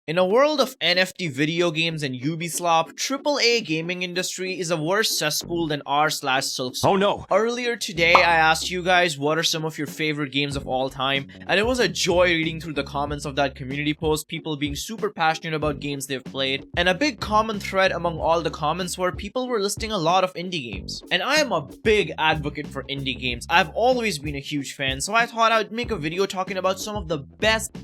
In a world of NFT video games and Ubisoft, AAA gaming industry is a worse cesspool than r/Silksong. Oh no! Earlier today, I asked you guys what are some of your favorite games of all time, and it was a joy reading through the comments of that community post, people being super passionate about games they've played, and a big common thread among all the comments were people were listing a lot of indie games. And I am a big advocate for indie games. I've always been a huge fan, so I thought I'd make a video talking about some of the best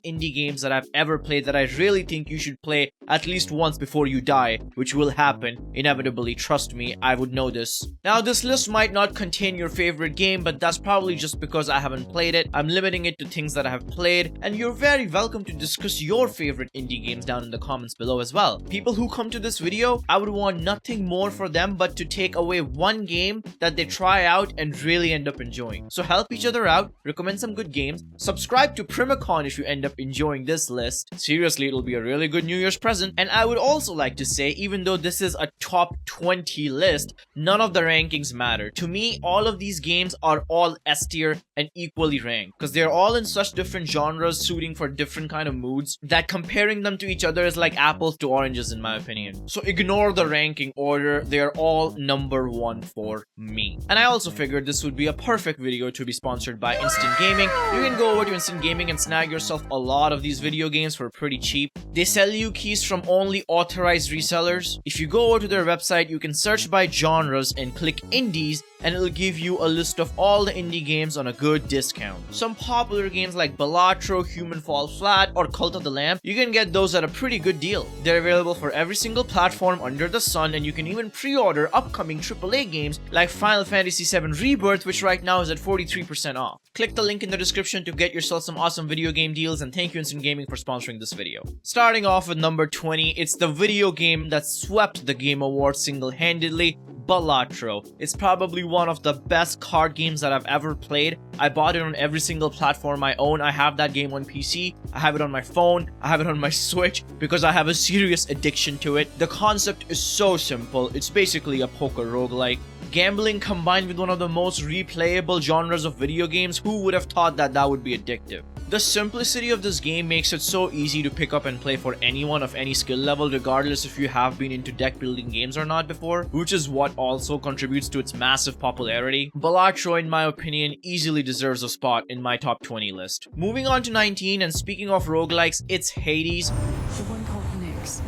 indie games that I've ever played that I really think you should play at least once before you die, which will happen inevitably. Trust me, I would know this. Now, this list might not contain your favorite game, but that's probably just because I haven't played it. I'm limiting it to things that I have played, and you're very welcome to discuss your favorite indie games down in the comments below as well. People who come to this video, I would want nothing more for them but to take away one game that they try out and really end up enjoying. So help each other out, recommend some good games, subscribe to Primacon if you end up enjoying this list. Seriously, it'll be a really good New Year's present. And I would also like to say, even though this is a top 20 list, none of the rankings matter. To me, all of these games are all S tier and equally ranked, because they're all in such different genres suiting for different kind of moods that comparing them to each other is like apples to oranges in my opinion. So ignore the ranking order, they're all number one for me. And I also figured this would be a perfect video to be sponsored by Instant Gaming. You can go over to Instant Gaming and snag yourself a lot of these video games for pretty cheap. They sell you keys from only authorized resellers. If you go over to their website, you can search by genres and click indies, and it'll give you a list of all the indie games on a good discount. Some popular games like Balatro, Human Fall Flat, or Cult of the Lamb, you can get those at a pretty good deal. They're available for every single platform under the sun, and you can even pre-order upcoming AAA games like Final Fantasy VII Rebirth, which right now is at 43% off. Click the link in the description to get yourself some awesome video game deals, and thank you Instant Gaming for sponsoring this video. Starting off with number 20, it's the video game that swept the Game Awards single-handedly, Balatro. It's probably one of the best card games that I've ever played. I bought it on every single platform I own. I have that game on PC, I have it on my phone, I have it on my Switch because I have a serious addiction to it. The concept is so simple. It's basically a poker roguelike. Gambling combined with one of the most replayable genres of video games. Who would have thought that that would be addictive? The simplicity of this game makes it so easy to pick up and play for anyone of any skill level, regardless if you have been into deck building games or not before, which is what also contributes to its massive popularity. Balatro, in my opinion, easily deserves a spot in my top 20 list. Moving on to 19, and speaking of roguelikes, it's Hades. The one called Nyx.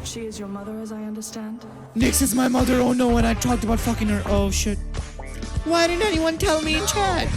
She is your mother, as I understand? Nyx is my mother, oh no, and I talked about fucking her, oh shit. Why didn't anyone tell me in chat?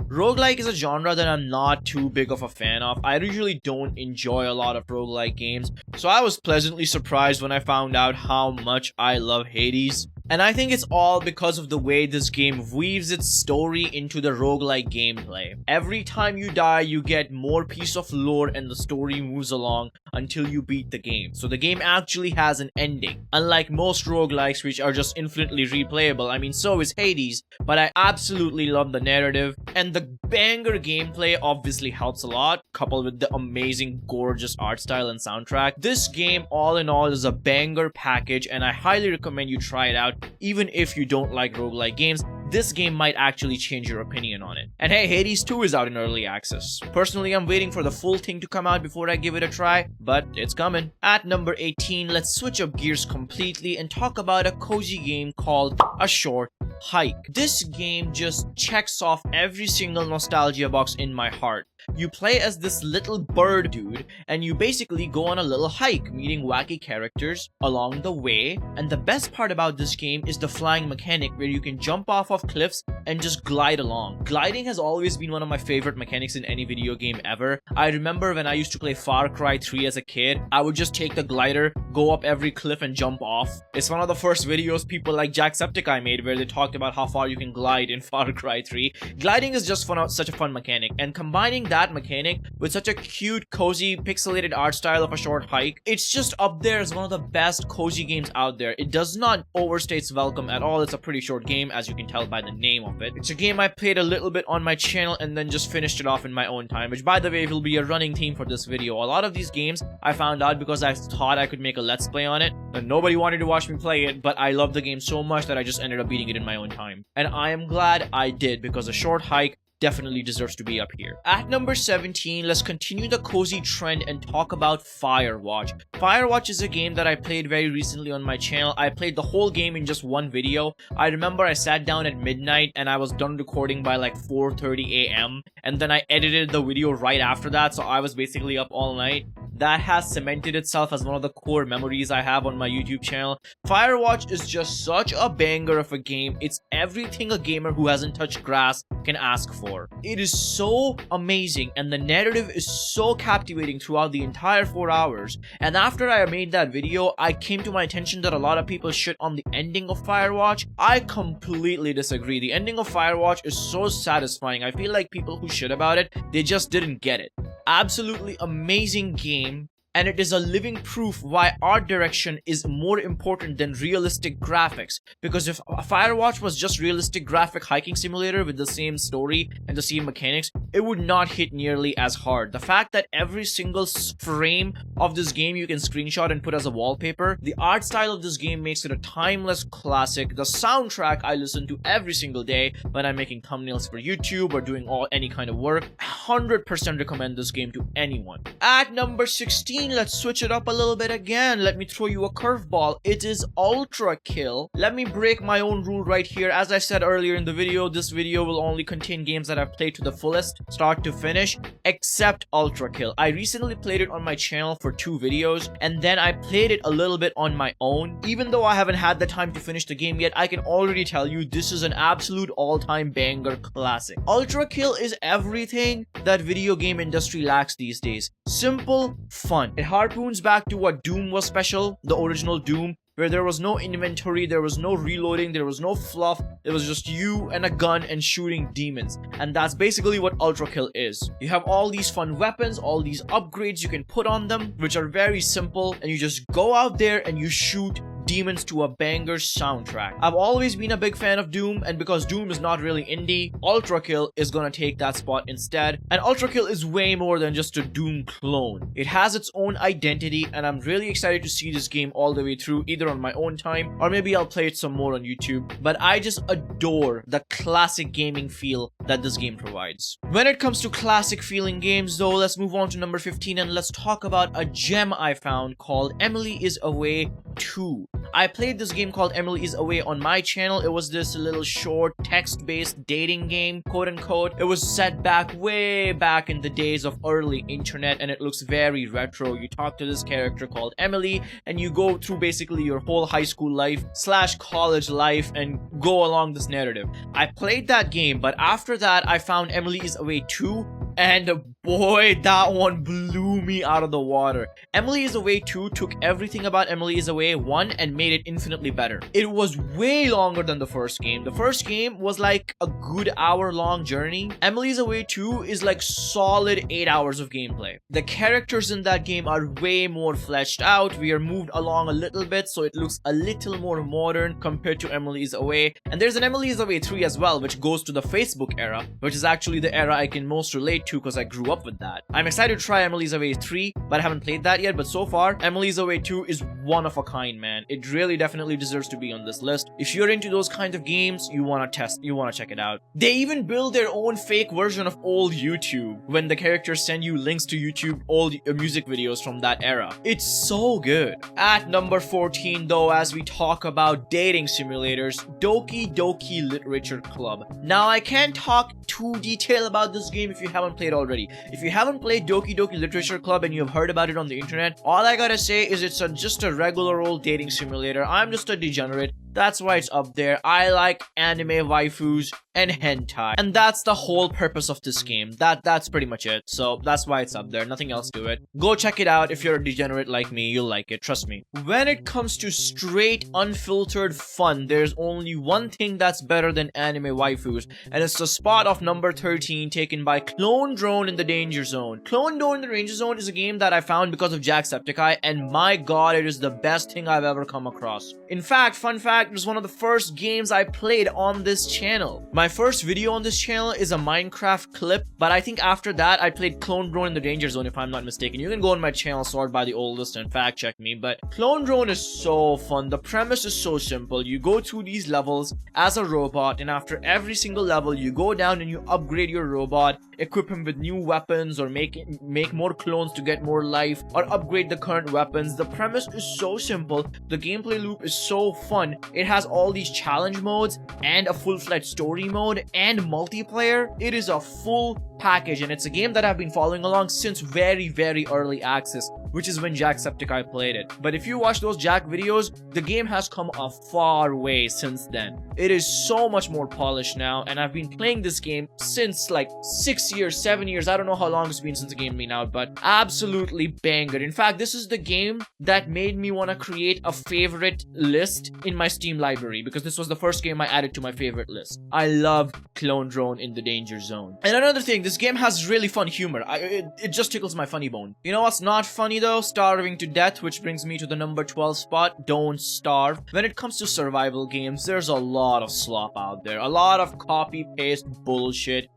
Roguelike is a genre that I'm not too big of a fan of. I usually don't enjoy a lot of roguelike games, so I was pleasantly surprised when I found out how much I love Hades. And I think it's all because of the way this game weaves its story into the roguelike gameplay. Every time you die, you get more piece of lore and the story moves along until you beat the game. So the game actually has an ending. Unlike most roguelikes, which are just infinitely replayable. I mean, so is Hades, but I absolutely love the narrative. And the banger gameplay obviously helps a lot, coupled with the amazing, gorgeous art style and soundtrack. This game, all in all, is a banger package, and I highly recommend you try it out. Even if you don't like roguelike games, this game might actually change your opinion on it. And hey, Hades 2 is out in early access. Personally, I'm waiting for the full thing to come out before I give it a try, but it's coming. At number 18, let's switch up gears completely and talk about a cozy game called A Short Hike. This game just checks off every single nostalgia box in my heart. You play as this little bird dude, and you basically go on a little hike, meeting wacky characters along the way. And the best part about this game is the flying mechanic, where you can jump off of cliffs and just glide along. Gliding has always been one of my favorite mechanics in any video game ever. I remember when I used to play Far Cry 3 as a kid, I would just take the glider, go up every cliff and jump off. It's one of the first videos people like Jacksepticeye made where they talked about how far you can glide in Far Cry 3. Gliding is just such a fun mechanic, and combining that mechanic with such a cute, cozy, pixelated art style of A Short Hike, it's just up there as one of the best cozy games out there. It does not overstay its welcome at all. It's a pretty short game, as you can tell by the name of it. It's a game I played a little bit on my channel and then just finished it off in my own time, which by the way will be a running theme for this video. A lot of these games I found out because I thought I could make a let's play on it, and nobody wanted to watch me play it, but I love the game so much that I just ended up beating it in my own time. And I am glad I did, because A Short Hike definitely deserves to be up here. At number 17, let's continue the cozy trend and talk about Firewatch. Firewatch is a game that I played very recently on my channel. I played the whole game in just one video. I remember I sat down at midnight and I was done recording by like 4:30 a.m. and then I edited the video right after that, so I was basically up all night. That has cemented itself as one of the core memories I have on my YouTube channel. Firewatch is just such a banger of a game. It's everything a gamer who hasn't touched grass can ask for. It is so amazing and the narrative is so captivating throughout the entire 4 hours. And after I made that video, I came to my attention that a lot of people shit on the ending of Firewatch. I completely disagree. The ending of Firewatch is so satisfying. I feel like people who shit about it, they just didn't get it. Absolutely amazing game, and it is a living proof why art direction is more important than realistic graphics. Because if Firewatch was just realistic graphic hiking simulator with the same story and the same mechanics, it would not hit nearly as hard. The fact that every single frame of this game you can screenshot and put as a wallpaper, the art style of this game makes it a timeless classic. The soundtrack I listen to every single day when I'm making thumbnails for YouTube or doing any kind of work. 100% recommend this game to anyone. At number 16, let's switch it up a little bit again. Let me throw you a curveball. It is Ultra Kill. Let me break my own rule right here. As I said earlier in the video, this video will only contain games that I've played to the fullest, start to finish, except Ultra Kill. I recently played it on my channel for 2 videos, and then I played it a little bit on my own. Even though I haven't had the time to finish the game yet, I can already tell you this is an absolute all-time banger classic. Ultra Kill is everything that video game industry lacks these days. Simple, fun. It harpoons back to what Doom was special, the original Doom, where there was no inventory, there was no reloading, there was no fluff. It was just you and a gun and shooting demons. And that's basically what Ultra Kill is. You have all these fun weapons, all these upgrades you can put on them, which are very simple, and you just go out there and you shoot demons to a banger soundtrack. I've always been a big fan of Doom, and because Doom is not really indie, Ultra Kill is gonna take that spot instead. And Ultra Kill is way more than just a Doom clone. It has its own identity, and I'm really excited to see this game all the way through, either on my own time, or maybe I'll play it some more on YouTube. But I just adore the classic gaming feel that this game provides. When it comes to classic feeling games though, let's move on to number 15 and let's talk about a gem I found called Emily is Away 2. I played this game called Emily is Away on my channel. It was this little short text-based dating game, quote unquote. It was set way back in the days of early internet, and it looks very retro. You talk to this character called Emily and you go through basically your whole high school life / college life and go along this narrative. I played that game, but after that I found Emily is Away 2, and boy, that one blew me out of the water. Emily is Away 2 took everything about Emily is Away 1 and made it infinitely better. It was way longer than the first game. The first game was like a good hour-long journey. Emily is Away 2 is like solid 8 hours of gameplay. The characters in that game are way more fleshed out. We are moved along a little bit, so it looks a little more modern compared to Emily is Away. And there's an Emily is Away 3 as well, which goes to the Facebook era, which is actually the era I can most relate to because I grew up with that. I'm excited to try Emily's Away 3, but I haven't played that yet. But so far, Emily's Away 2 is one of a kind, man. It really definitely deserves to be on this list. If you're into those kind of games, you want to check it out. They even build their own fake version of old YouTube when the characters send you links to YouTube old music videos from that era. It's so good. At number 14 though, as we talk about dating simulators, Doki Doki Literature Club. Now I can't talk too detail about this game if you haven't played already. If you haven't played Doki Doki Literature Club and you have heard about it on the internet, all I gotta say is it's just a regular old dating simulator. I'm just a degenerate. That's why it's up there. I like anime waifus and hentai, and that's the whole purpose of this game. That's pretty much it. So that's why it's up there. Nothing else to it. Go check it out. If you're a degenerate like me, you'll like it. Trust me. When it comes to straight, unfiltered fun, there's only one thing that's better than anime waifus, and it's the spot of number 13 taken by Clone Drone in the Danger Zone. Clone Drone in the Danger Zone is a game that I found because of Jacksepticeye, and my god, it is the best thing I've ever come across. In fact, fun fact, fact, it was one of the first games I played on this channel. My first video on this channel is a Minecraft clip, but I think after that I played Clone Drone in the Danger Zone, if I'm not mistaken. You can go on my channel, sort by the oldest, and fact check me, but Clone Drone is so fun. The premise is so simple. You go through these levels as a robot, and after every single level you go down and you upgrade your robot, equip him with new weapons, or make more clones to get more life, or upgrade the current weapons. The premise is so simple. The gameplay loop is so fun. It has all these challenge modes and a full-fledged story mode and multiplayer. It is a full package, and it's a game that I've been following along since very early access, which is when Jacksepticeye played it. But if you watch those Jack videos, the game has come a far way since then. It is so much more polished now, and I've been playing this game since like 6 years, 7 years. I don't know how long it's been since the game been out, but absolutely banger. In fact, this is the game that made me want to create a favorite list in my Steam library, because this was the first game I added to my favorite list. I love Clone Drone in the Danger Zone. And another thing, this game has really fun humor. It just tickles my funny bone. You know what's not funny though? Starving to death, which brings me to the number 12 spot. Don't starve. When it comes to survival games, there's a lot of slop out there. A lot of copy-paste bullshit.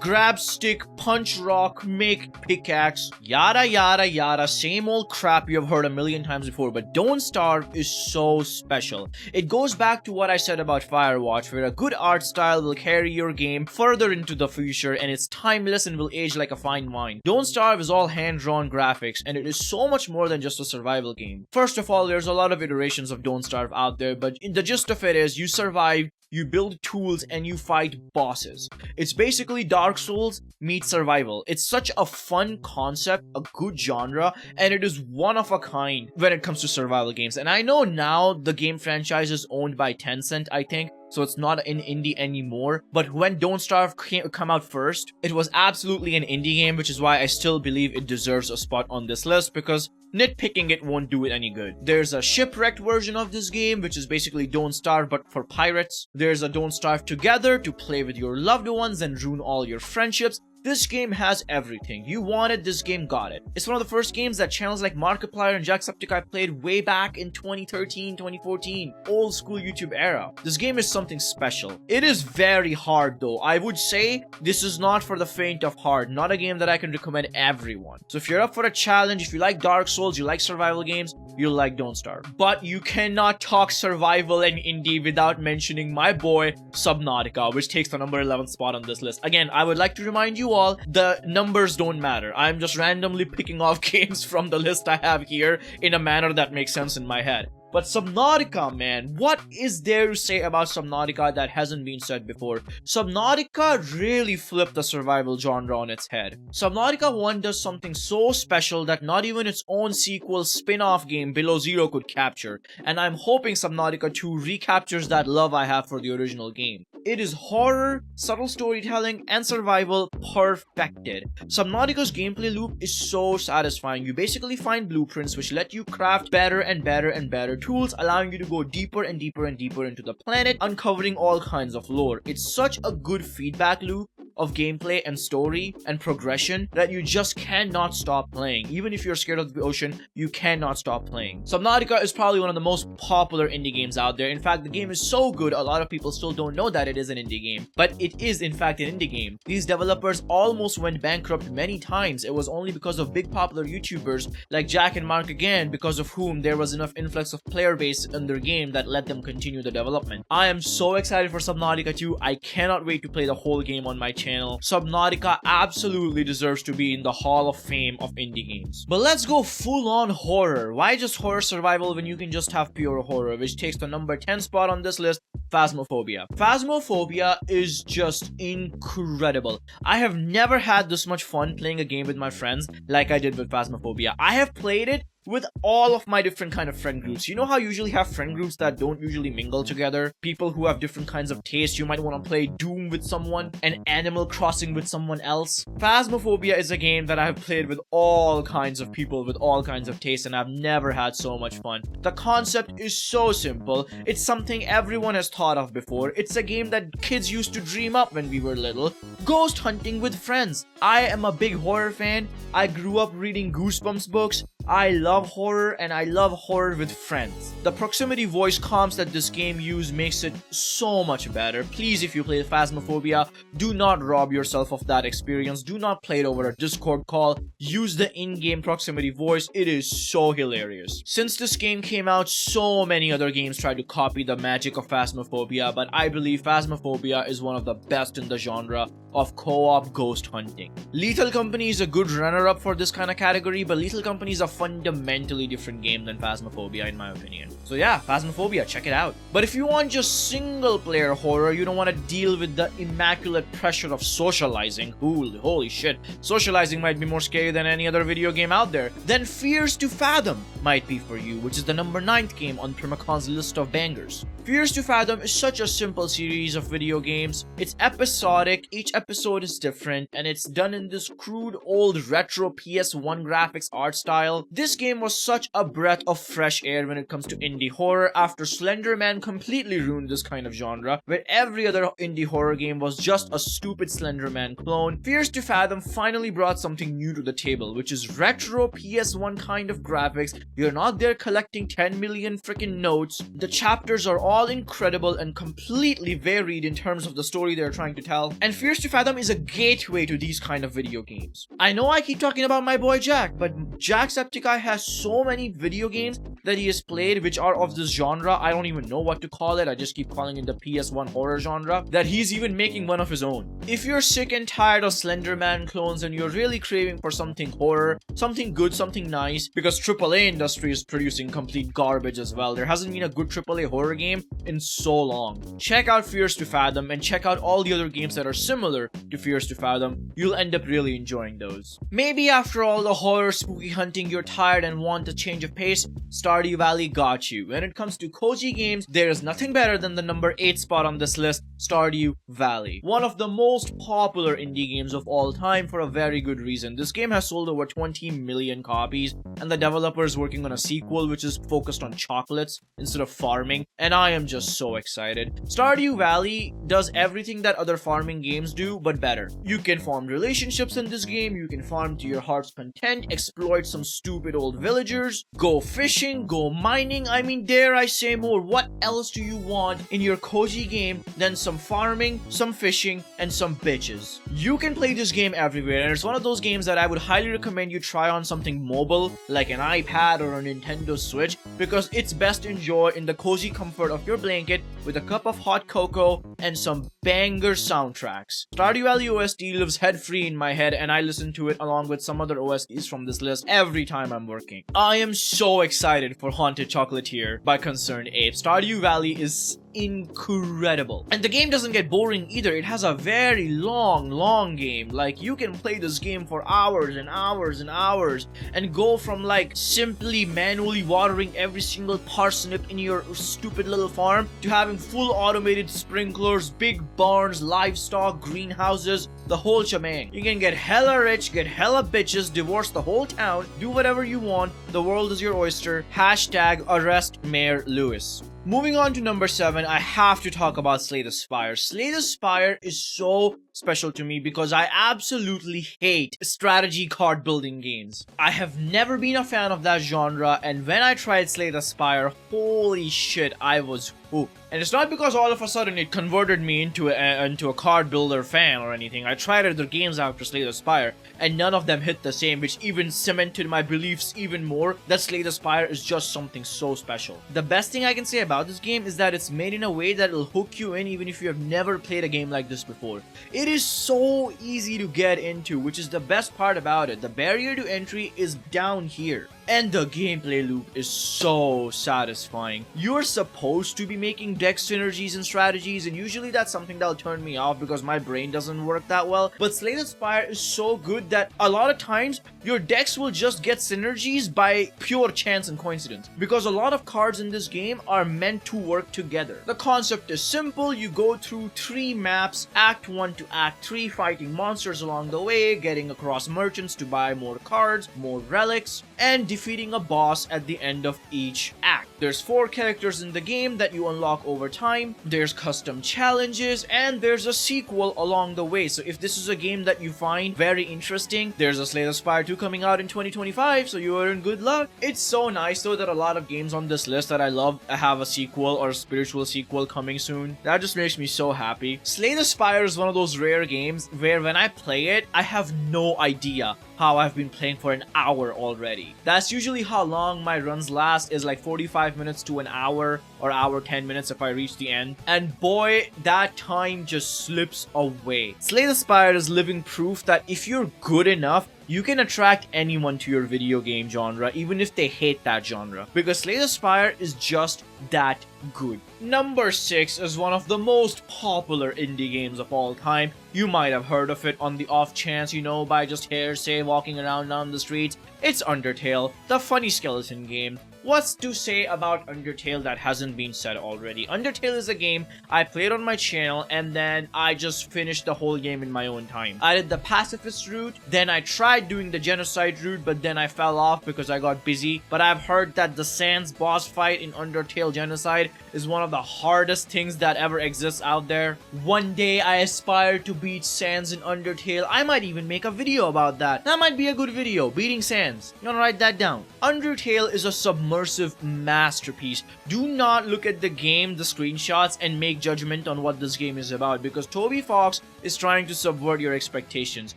Grab stick, punch rock, make pickaxe, yada yada, same old crap you have heard a million times before. But Don't Starve is so special. It goes back to what I said about Firewatch, where a good art style will carry your game further into the future, and it's timeless and will age like a fine wine. Don't Starve is all hand-drawn graphics, and it is so much more than just a survival game. First of all, there's a lot of iterations of Don't Starve out there, but the gist of it is you survive, you build tools, and you fight bosses. It's basically Dark Souls meets survival. It's such a fun concept, a good genre, and it is one of a kind when it comes to survival games. And I know now the game franchise is owned by Tencent, I think, so it's not an indie anymore. But when Don't Starve come out first, it was absolutely an indie game, which is why I still believe it deserves a spot on this list, because nitpicking it won't do it any good. There's a shipwrecked version of this game, which is basically Don't Starve but for pirates. There's a Don't Starve Together to play with your loved ones and ruin all your friendships. This game has everything. You wanted, this game got it. It's one of the first games that channels like Markiplier and Jacksepticeye played way back in 2013, 2014, old school YouTube era. This game is something special. It is very hard though. I would say this is not for the faint of heart, not a game that I can recommend everyone. So if you're up for a challenge, if you like Dark Souls, you like survival games, you'll like Don't Starve. But you cannot talk survival and indie without mentioning my boy Subnautica, which takes the number 11 spot on this list. Again, I would like to remind you all, the numbers don't matter. I'm just randomly picking off games from the list I have here in a manner that makes sense in my head. But Subnautica, man, what is there to say about Subnautica that hasn't been said before? Subnautica really flipped the survival genre on its head. Subnautica 1 does something so special that not even its own sequel spin-off game Below Zero could capture, and I'm hoping Subnautica 2 recaptures that love I have for the original game. It is horror, subtle storytelling, and survival perfected. Subnautica's gameplay loop is so satisfying. You basically find blueprints which let you craft better and better tools, allowing you to go deeper and deeper into the planet, uncovering all kinds of lore. It's such a good feedback loop of gameplay and story and progression that you just cannot stop playing. Even if you're scared of the ocean, you cannot stop playing. Subnautica is probably one of the most popular indie games out there. In fact, the game is so good, a lot of people still don't know that it is an indie game. But it is in fact an indie game. These developers almost went bankrupt many times. It was only because of big popular YouTubers like Jack and Mark again, because of whom there was enough influx of player base in their game that let them continue the development. I am so excited for Subnautica 2. I cannot wait to play the whole game on my channel. Subnautica absolutely deserves to be in the Hall of Fame of indie games. But let's go full on horror. Why just horror survival when you can just have pure horror, which takes the number 10 spot on this list, Phasmophobia. Phasmophobia is just incredible. I have never had this much fun playing a game with my friends like I did with Phasmophobia. I have played it with all of my different kind of friend groups. You know how you usually have friend groups that don't usually mingle together? People who have different kinds of tastes. You might want to play Doom with someone and Animal Crossing with someone else. Phasmophobia is a game that I've played with all kinds of people with all kinds of tastes, and I've never had so much fun. The concept is so simple. It's something everyone has thought of before. It's a game that kids used to dream up when we were little. Ghost hunting with friends. I am a big horror fan. I grew up reading Goosebumps books. I love horror, and I love horror with friends. The proximity voice comms that this game uses makes it so much better. Please, if you play Phasmophobia, do not rob yourself of that experience. Do not play it over a Discord call. Use the in-game proximity voice. It is so hilarious. Since this game came out, so many other games tried to copy the magic of Phasmophobia, but I believe Phasmophobia is one of the best in the genre of co-op ghost hunting. Lethal Company is a good runner-up for this kind of category, but Lethal Company is a fundamentally different game than Phasmophobia in my opinion. So yeah, Phasmophobia, check it out. But if you want just single-player horror, you don't want to deal with the immaculate pressure of socializing, holy shit, socializing might be more scary than any other video game out there, then Fears to Fathom might be for you, which is the number 9th game on Primacon's list of bangers. Fears to Fathom is such a simple series of video games. It's episodic, each episode is different, and it's done in this crude old retro PS1 graphics art style. This game was such a breath of fresh air when it comes to indie horror after Slender Man completely ruined this kind of genre, where every other indie horror game was just a stupid Slender Man clone. Fears to Fathom finally brought something new to the table, which is retro PS1 kind of graphics. You're not there collecting 10 million freaking notes. The chapters are all incredible and completely varied in terms of the story they're trying to tell, and Fears to Fathom is a gateway to these kind of video games. I know I keep talking about my boy Jack, but Jacksepticeye has so many video games that he has played which are of this genre. I don't even know what to call it. I just keep calling it the PS1 horror genre, that he's even making one of his own. If you're sick and tired of Slender Man clones and you're really craving for something horror, something good, something nice, because AAA industry is producing complete garbage as well. There hasn't been a good AAA horror game in so long. Check out Fears to Fathom and check out all the other games that are similar to Fears to Fathom. You'll end up really enjoying those. Maybe after all the horror spooky hunting you're tired and want a change of pace, Stardew Valley got you. When it comes to cozy games, there is nothing better than the number 8 spot on this list, Stardew Valley. One of the most popular indie games of all time for a very good reason. This game has sold over 20 million copies, and the developer is working on a sequel which is focused on chocolates instead of farming, and I am just so excited. Stardew Valley does everything that other farming games do, but better. You can form relationships in this game, you can farm to your heart's content, exploit some stupid old villagers, go fishing, go mining, I mean, dare I say more, what else do you want in your cozy game than some farming, some fishing, and some bitches? You can play this game everywhere, and it's one of those games that I would highly recommend you try on something mobile, like an iPad or a Nintendo Switch, because it's best enjoyed in the cozy comfort of your blanket with a cup of hot cocoa and some banger soundtracks. Stardew Valley OST lives head-free in my head, and I listen to it along with some other OSTs from this list every time I'm working. I am so excited for Haunted Chocolatier by Concerned Ape. Stardew Valley is incredible, and the game doesn't get boring either. It has a very long game. Like, you can play this game for hours and hours and hours and go from like simply manually watering every single parsnip in your stupid little farm to having full automated sprinklers, big barns, livestock, greenhouses, the whole shebang. You can get hella rich, get hella bitches, divorce the whole town, do whatever you want. The world is your oyster. Hashtag arrest Mayor Lewis. Moving on to number 7, I have to talk about Slay the Spire. Slay the Spire is so special to me because I absolutely hate strategy card building games. I have never been a fan of that genre, and when I tried Slay the Spire, holy shit, I was hooked. And it's not because all of a sudden it converted me into a card builder fan or anything. I tried other games after Slay the Spire, and none of them hit the same, which even cemented my beliefs even more that Slay the Spire is just something so special. The best thing I can say about this game is that it's made in a way that will hook you in even if you have never played a game like this before. It is so easy to get into, which is the best part about it. The barrier to entry is down here. And the gameplay loop is so satisfying. You're supposed to be making deck synergies and strategies, and usually that's something that'll turn me off because my brain doesn't work that well. But Slay the Spire is so good that a lot of times your decks will just get synergies by pure chance and coincidence, because a lot of cards in this game are meant to work together. The concept is simple. You go through 3 maps, Act 1 to Act 3, fighting monsters along the way, getting across merchants to buy more cards, more relics, and defeating a boss at the end of each act. There's 4 characters in the game that you unlock over time, there's custom challenges, and there's a sequel along the way. So if this is a game that you find very interesting, there's a Slay the Spire 2 coming out in 2025, so you are in good luck. It's so nice though that a lot of games on this list that I love have a sequel or a spiritual sequel coming soon. That just makes me so happy. Slay the Spire is one of those rare games where when I play it, I have no idea how I've been playing for an hour already. That's usually how long my runs last, is like 45 minutes to an hour or hour 10 minutes if I reach the end. And boy, that time just slips away. Slay the Spire is living proof that if you're good enough, you can attract anyone to your video game genre, even if they hate that genre, because Slay the Spire is just that good. Number 6 is one of the most popular indie games of all time. You might have heard of it on the off chance, you know, by just hearsay walking around down the streets. It's Undertale, the funny skeleton game. What's to say about Undertale that hasn't been said already? Undertale is a game I played on my channel and then I just finished the whole game in my own time. I did the pacifist route, then I tried doing the genocide route, but then I fell off because I got busy. But I've heard that the Sans boss fight in Undertale Genocide is one of the hardest things that ever exists out there. One day I aspire to beat Sans in Undertale. I might even make a video about that. That might be a good video, beating Sans. You wanna write that down? Undertale is a submersive masterpiece. Do not look at the game, the screenshots, and make judgment on what this game is about, because Toby Fox is trying to subvert your expectations.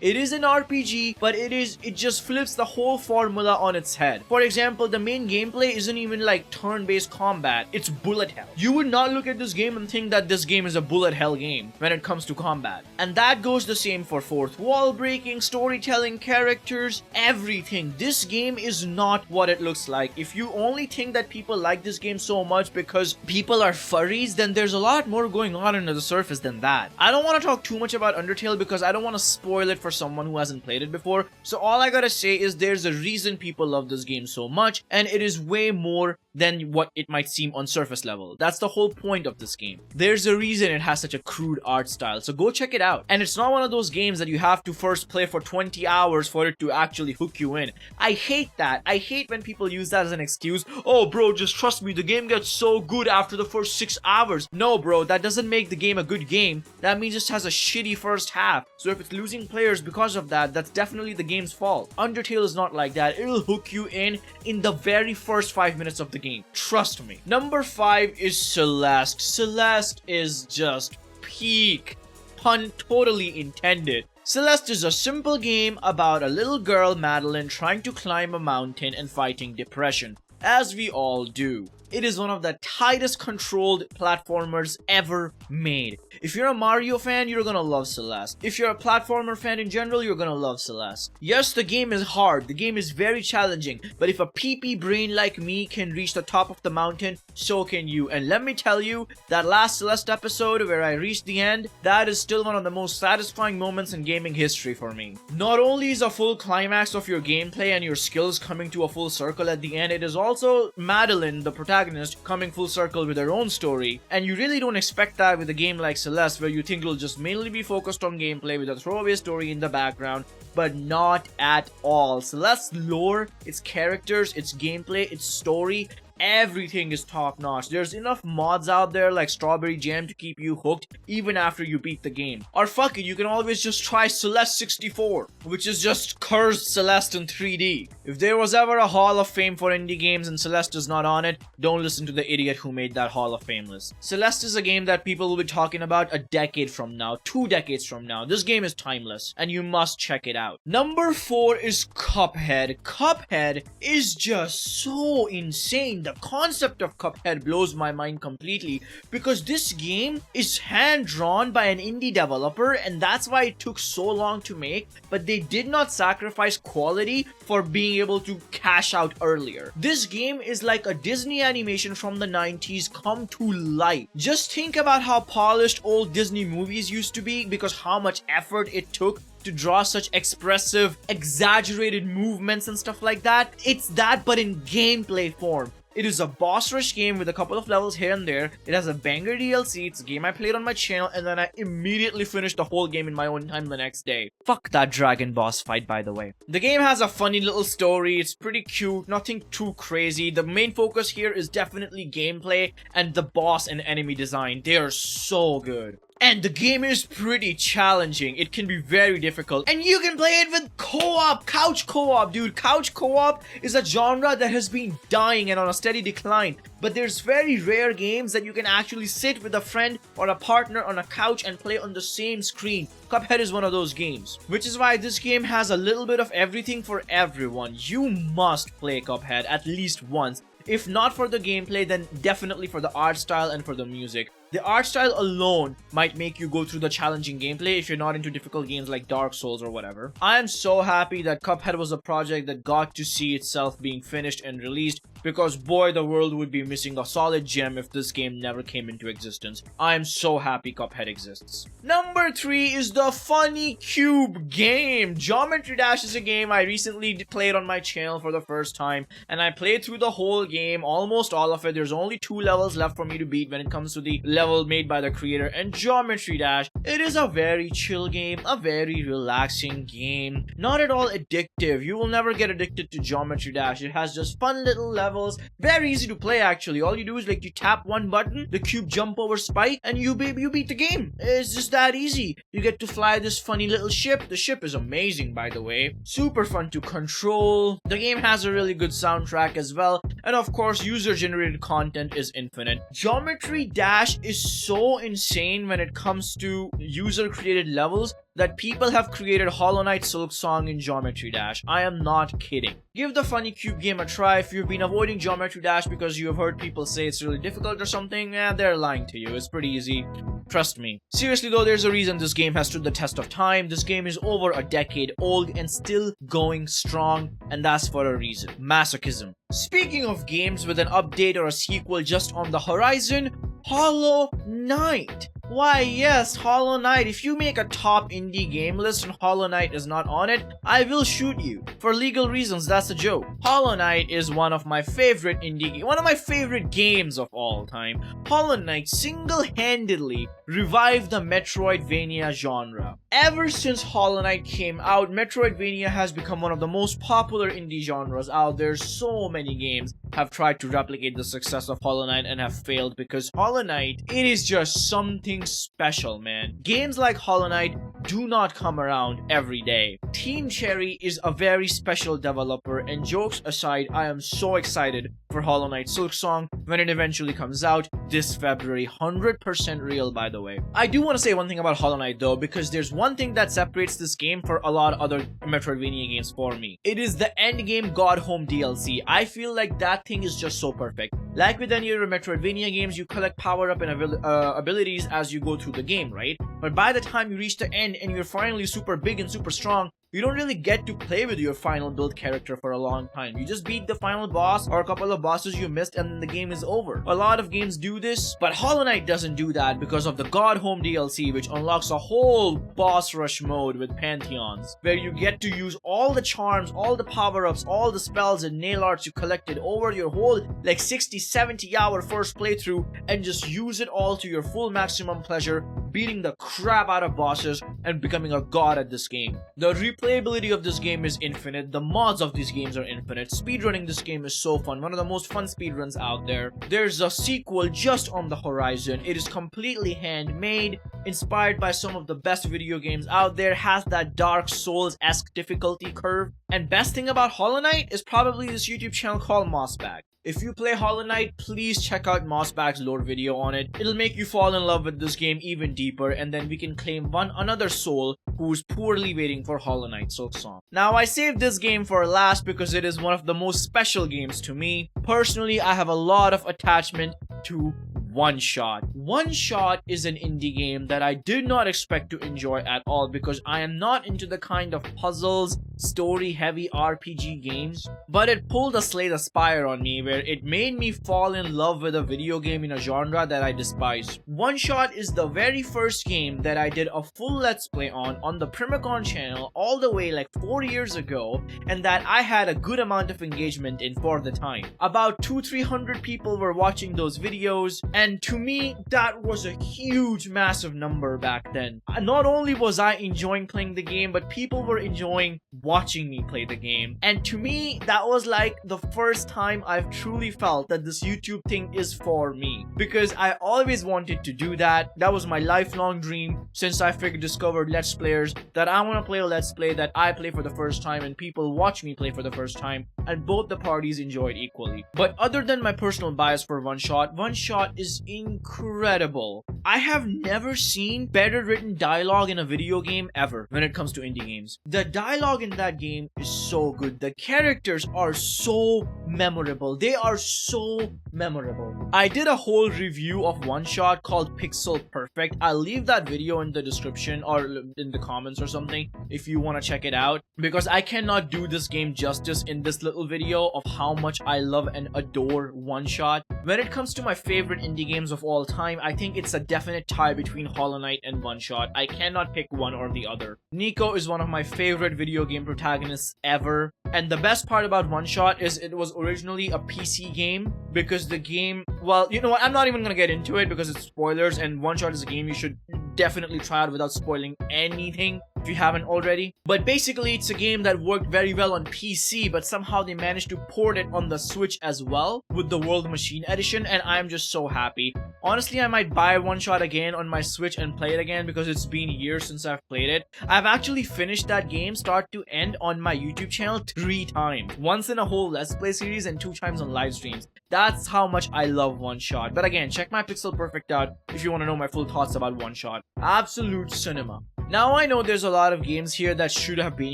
It is an RPG, but it just flips the whole formula on its head. For example, the main gameplay isn't even like turn-based combat, it's bullet hell. You would not look at this game and think that this game is a bullet hell game when it comes to combat. And that goes the same for fourth wall breaking, storytelling, characters, everything. This game is not what it looks like. If you only think that people like this game so much because people are furries, then there's a lot more going on under the surface than that. I don't want to talk too much about Undertale because I don't want to spoil it for someone who hasn't played it before. So all I gotta say is there's a reason people love this game so much, and it is way more than what it might seem on surface level. That's the whole point of this game. There's a reason it has such a crude art style, so go check it out. And it's not one of those games that you have to first play for 20 hours for it to actually hook you in. I hate that. I hate when people use that as an excuse. Oh bro, just trust me, the game gets so good after the first 6 hours. No bro, that doesn't make the game a good game. That means it just has a shitty first half. So if it's losing players because of that, that's definitely the game's fault. Undertale is not like that. It'll hook you in the very first 5 minutes of the game. Trust me. Number 5 is Celeste. Celeste is just peak. Pun totally intended. Celeste is a simple game about a little girl, Madeline, trying to climb a mountain and fighting depression, as we all do. It is one of the tightest controlled platformers ever made. If you're a Mario fan, you're gonna love Celeste. If you're a platformer fan in general, you're gonna love Celeste. Yes, the game is hard, the game is very challenging, but if a PP brain like me can reach the top of the mountain, so can you. And let me tell you, that last Celeste episode where I reached the end, that is still one of the most satisfying moments in gaming history for me. Not only is a full climax of your gameplay and your skills coming to a full circle at the end, it is also Madeline, the protagonist, coming full circle with her own story. And you really don't expect that with a game like Celeste, where you think it'll just mainly be focused on gameplay with a throwaway story in the background, but not at all. Celeste's lore, its characters, its gameplay, its story, everything is top notch. There's enough mods out there like Strawberry Jam to keep you hooked even after you beat the game. Or fuck it, you can always just try Celeste 64, which is just cursed Celeste in 3D. If there was ever a Hall of Fame for indie games and Celeste is not on it, don't listen to the idiot who made that Hall of Fame list. Celeste is a game that people will be talking about a decade from now, 2 decades from now. This game is timeless, and you must check it out. Number 4 is Cuphead. Cuphead is just so insane. The concept of Cuphead blows my mind completely, because this game is hand-drawn by an indie developer, and that's why it took so long to make, but they did not sacrifice quality for being able to cash out earlier. This game is like a Disney animation from the 90s come to life. Just think about how polished old Disney movies used to be, because how much effort it took to draw such expressive, exaggerated movements and stuff like that. It's that, but in gameplay form. It is a boss rush game with a couple of levels here and there. It has a banger DLC. It's a game I played on my channel, and then I immediately finished the whole game in my own time the next day. Fuck that dragon boss fight, by the way. The game has a funny little story. It's pretty cute, nothing too crazy. The main focus here is definitely gameplay and the boss and enemy design. They are so good. And the game is pretty challenging. It can be very difficult. And you can play it with co-op, couch co-op, dude. Couch co-op is a genre that has been dying and on a steady decline. But there's very rare games that you can actually sit with a friend or a partner on a couch and play on the same screen. Cuphead is one of those games. Which is why this game has a little bit of everything for everyone. You must play Cuphead at least once. If not for the gameplay, then definitely for the art style and for the music. The art style alone might make you go through the challenging gameplay if you're not into difficult games like Dark Souls or whatever. I am so happy that Cuphead was a project that got to see itself being finished and released, because boy, the world would be missing a solid gem if this game never came into existence. I am so happy Cuphead exists. Number 3 is the funny cube game. Geometry Dash is a game I recently played on my channel for the first time, and I played through the whole game, almost all of it. There's only 2 levels left for me to beat when it comes to the level made by the creator. And Geometry Dash, it is a very chill game, a very relaxing game, not at all addictive. You will never get addicted to Geometry Dash. It has just fun little levels, very easy to play actually. All you do is like you tap one button, the cube jump over spike, and you beat the game. It's just that easy. You get to fly this funny little ship. The ship is amazing, by the way, super fun to control. The game has a really good soundtrack as well, and of course user generated content is infinite. Geometry Dash is so insane when it comes to user created levels that people have created Hollow Knight, Silksong in Geometry Dash. I am not kidding. Give the funny cube game a try. If you've been avoiding Geometry Dash because you have heard people say it's really difficult or something, they're lying to you. It's pretty easy. Trust me. Seriously though, there's a reason this game has stood the test of time. This game is over a decade old and still going strong, and that's for a reason. Masochism. Speaking of games with an update or a sequel just on the horizon, Hollow Knight. Why yes, Hollow Knight. If you make a top indie game list and Hollow Knight is not on it, I will shoot you. For legal reasons, that's a joke. Hollow Knight is one of my favorite one of my favorite games of all time. Hollow Knight single-handedly revived the Metroidvania genre. Ever since Hollow Knight came out, Metroidvania has become one of the most popular indie genres out there. So many games have tried to replicate the success of Hollow Knight and have failed, because Hollow Knight, it is just something special, man. Games like Hollow Knight do not come around every day. Team Cherry is a very special developer, and jokes aside, I am so excited for Hollow Knight Silksong when it eventually comes out this February. 100% real, by the way. I do want to say one thing about Hollow Knight though, because there's one thing that separates this game for a lot of other Metroidvania games for me. It is the endgame God Home DLC. I feel like that thing is just so perfect. Like with any other Metroidvania games, you collect power-up and abilities as you go through the game, right? But by the time you reach the end and you're finally super big and super strong, you don't really get to play with your final build character for a long time. You just beat the final boss or a couple of bosses you missed and then the game is over. A lot of games do this, but Hollow Knight doesn't do that because of the God Home DLC, which unlocks a whole boss rush mode with Pantheons, where you get to use all the charms, all the power-ups, all the spells and nail arts you collected over your whole like 60-70 hour first playthrough and just use it all to your full maximum pleasure, beating the crap out of bosses and becoming a god at this game. The replayability of this game is infinite. The mods of these games are infinite. Speedrunning this game is so fun. One of the most fun speedruns out there. There's a sequel just on the horizon. It is completely handmade, inspired by some of the best video games out there, has that Dark Souls-esque difficulty curve. And best thing about Hollow Knight is probably this YouTube channel called Mossbag. If you play Hollow Knight, please check out Mossbag's lore video on it. It'll make you fall in love with this game even deeper, and then we can claim another soul who's poorly waiting for Hollow Knight Silksong. Now, I saved this game for last because it is one of the most special games to me. Personally, I have a lot of attachment to One Shot. One Shot is an indie game that I did not expect to enjoy at all, because I am not into the kind of puzzles story-heavy RPG games, but it pulled a Slay the Spire on me where it made me fall in love with a video game in a genre that I despise. One Shot is the very first game that I did a full Let's Play on the Primacon channel all the way like 4 years ago, and that I had a good amount of engagement in for the time. About 200-300 people were watching those videos, and to me that was a huge massive number back then. Not only was I enjoying playing the game, but people were enjoying watching me play the game, and to me that was like the first time I've truly felt that this YouTube thing is for me, because I always wanted to do that. That was my lifelong dream since I discovered Let's Players, that I want to play a Let's Play that I play for the first time and people watch me play for the first time, and both the parties enjoyed equally. But other than my personal bias for One Shot is incredible. I have never seen better written dialogue in a video game ever when it comes to indie games. The dialogue in that game is so good. The characters are so memorable. They are so memorable. I did a whole review of One Shot called Pixel Perfect. I'll leave that video in the description or in the comments or something if you want to check it out, because I cannot do this game justice in this little video of how much I love and adore One Shot. When it comes to my favorite indie games of all time, I think it's a definite tie between Hollow Knight and One Shot. I cannot pick one or the other. Nico is one of my favorite video game protagonists ever, and the best part about One Shot is it was originally a PC game, because the game, well, you know what, I'm not even gonna get into it because it's spoilers, and One Shot is a game you should definitely try out without spoiling anything if you haven't already. But basically it's a game that worked very well on PC, but somehow they managed to port it on the Switch as well with the World Machine Edition, and I'm just so happy. Honestly, I might buy One Shot again on my Switch and play it again because it's been years since I've played it. I've actually finished that game start to end on my YouTube channel 3 times. Once in a whole Let's Play series and 2 times on live streams. That's how much I love One Shot. But again, check my Pixel Perfect out if you want to know my full thoughts about One Shot. Absolute cinema. Now I know there's a lot of games here that should have been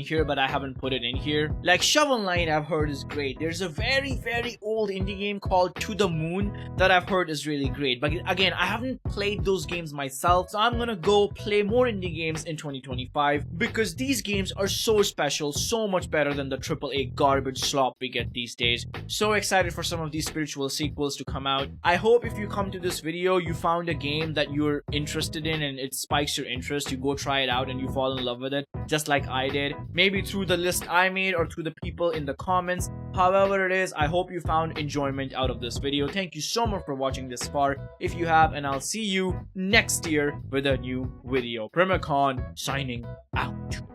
here but I haven't put it in here. Like Shovel Knight I've heard is great. There's a very old indie game called To the Moon that I've heard is really great. But again, I haven't played those games myself, so I'm gonna go play more indie games in 2025 because these games are so special, so much better than the AAA garbage slop we get these days. So excited for some of these spiritual sequels to come out. I hope if you come to this video you found a game that you're interested in and it spikes your interest. You go try it out and you fall in love with it just like I did, maybe through the list I made or through the people in the comments. However it is, I hope you found enjoyment out of this video. Thank you so much for watching this far if you have, and I'll see you next year with a new video. Primacon signing out.